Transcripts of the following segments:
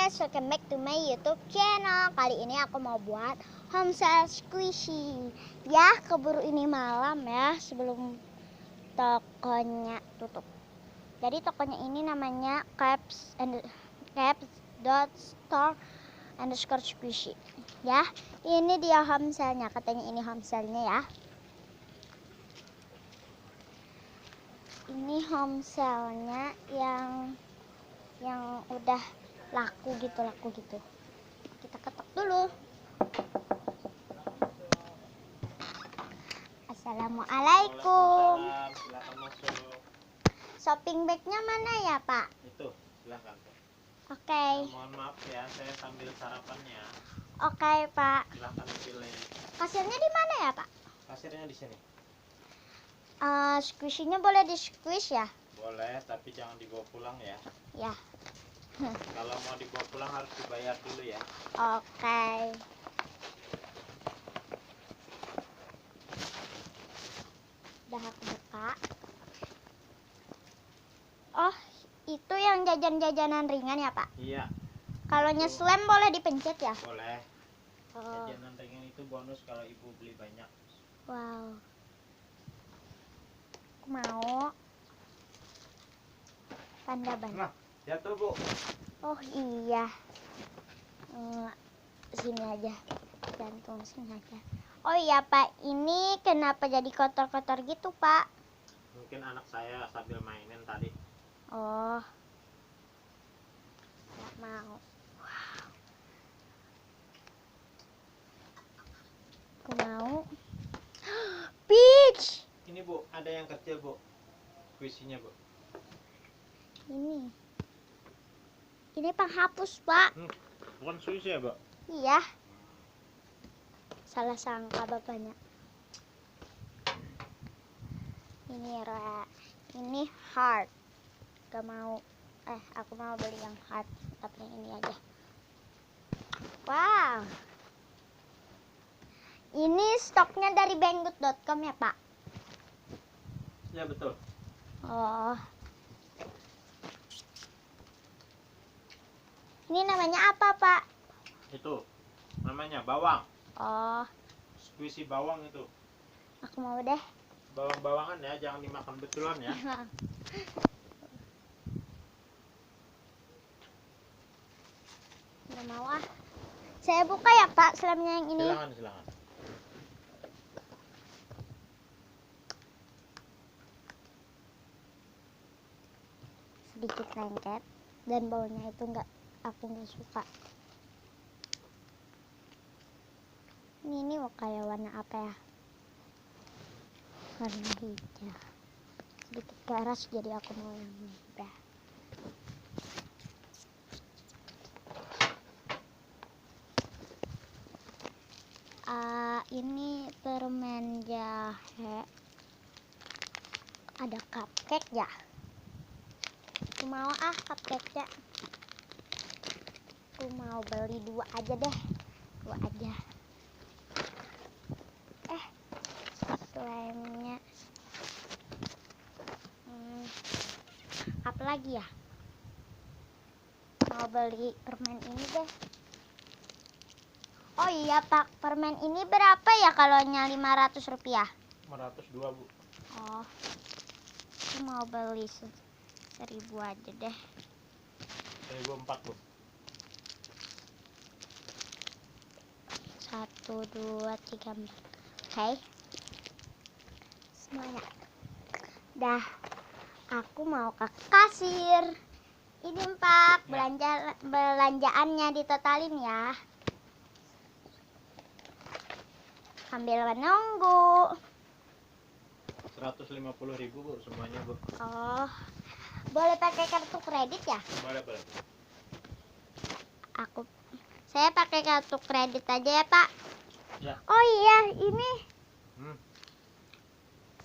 guys, welcome back to my YouTube channel. Kali ini aku mau buat homestay squishy. Ya, keburu ini malam ya, sebelum tokonya tutup. Jadi tokonya ini namanya caps.store_squishy. Ya, ini dia homestaynya. Katanya ini homestaynya ya. Ini homestaynya yang udah laku gitu. Kita ketok dulu. Assalamualaikum. Silakan masuk. Shopping bagnya mana ya, Pak? Itu, silakan. Oke. Mohon maaf ya, saya sambil sarapannya. Oke, Pak. Silakan pilih. Kasirnya di mana ya, Pak? Kasirnya di sini. Squishy-nya boleh di squish ya? Boleh, tapi jangan dibawa pulang ya. Ya. Kalau mau dibawa pulang harus dibayar dulu ya. Oke. Udah aku buka. Oh, itu yang jajan-jajanan ringan ya, Pak? Iya. Kalau nyeslam boleh dipencet ya? Boleh. Oh. Jajanan ringan itu bonus kalau ibu beli banyak. Wow. Aku mau panda ban. Nah, jatuh bu. Oh iya. Sini aja. Gantung sini aja. Oh iya Pak, ini kenapa jadi kotor-kotor gitu Pak? Mungkin anak saya sambil mainin tadi. Oh. Nggak mau. Wow. Aku mau. Peach. Ini bu, ada yang kecil bu. Squishy-nya bu. Ini penghapus Pak. Bukan squishy ya bu? Iya. Salah sangka bapaknya. Ini hard. Gak mau. Aku mau beli yang hard. Tapi yang ini aja. Wow. Ini stoknya dari banggood.com ya Pak? Ya betul. Oh. Ini namanya apa Pak? Itu namanya bawang. Oh. Squishy bawang itu. Aku mau deh. Bawang-bawangan ya, jangan dimakan betulan ya. Nggak mau ah. Saya buka ya Pak selamnya yang ini. Silakan. Sedikit lengket dan baunya itu aku nggak suka. Ini mau kayak warna apa ya? Warna hijau. Sedikit keras jadi aku mau yang muda. Ini permen jahe. Ada cupcake ya? Aku mau cupcake-nya. Aku mau beli 2 aja deh. 2 aja. Slime-nya. Apa lagi ya? Mau beli permen ini deh. Oh iya Pak, permen ini berapa ya kalaunya 500 rupiah? 502 bu. Oh, aku mau beli 1000 aja deh. 1004 bu. 1, 2, 3, 4. Oke. Semuanya. Dah. Aku mau ke kasir. Ini Pak, belanjaannya ditotalin ya. Sambil menunggu. 150.000 bu semuanya bu. Oh. Boleh pakai kartu kredit ya? Boleh. Saya pakai kartu kredit aja ya Pak. Ya. Oh iya, ini.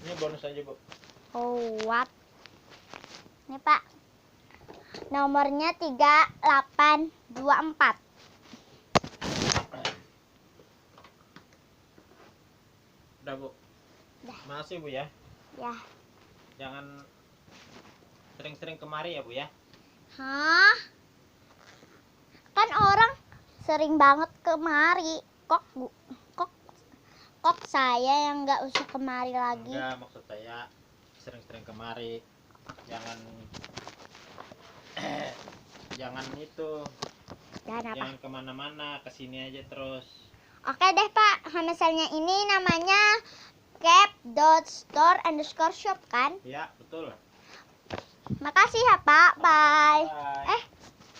Ini bonus aja bu. Oh what? Ini Pak. Nomornya 3824. Udah bu. Dah. Makasih bu ya. Ya. Jangan sering-sering kemari ya bu ya. Hah? sering banget kemari. Kok saya yang nggak usah kemari lagi. Enggak, maksud saya sering-sering kemari. Jangan jangan itu. Dan apa? Jangan kemana-mana, kesini aja terus. Oke deh Pak, misalnya ini namanya cap.store_shop kan? Ya, betul. Makasih ya Pak, bye. Bye.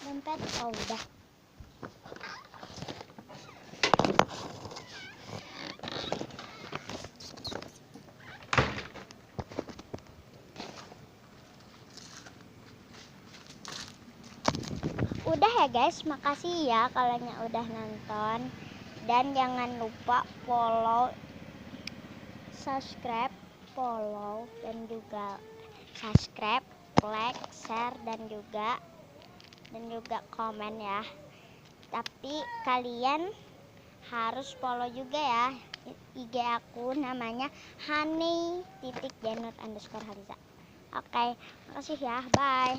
Dompet, oh udah. Udah ya guys, makasih ya kalian yang udah nonton. Dan jangan lupa follow, subscribe, dan juga subscribe, like, share, dan juga komen ya. Tapi kalian harus follow juga ya IG aku, namanya honey_janur_hamza. Oke, makasih ya, bye.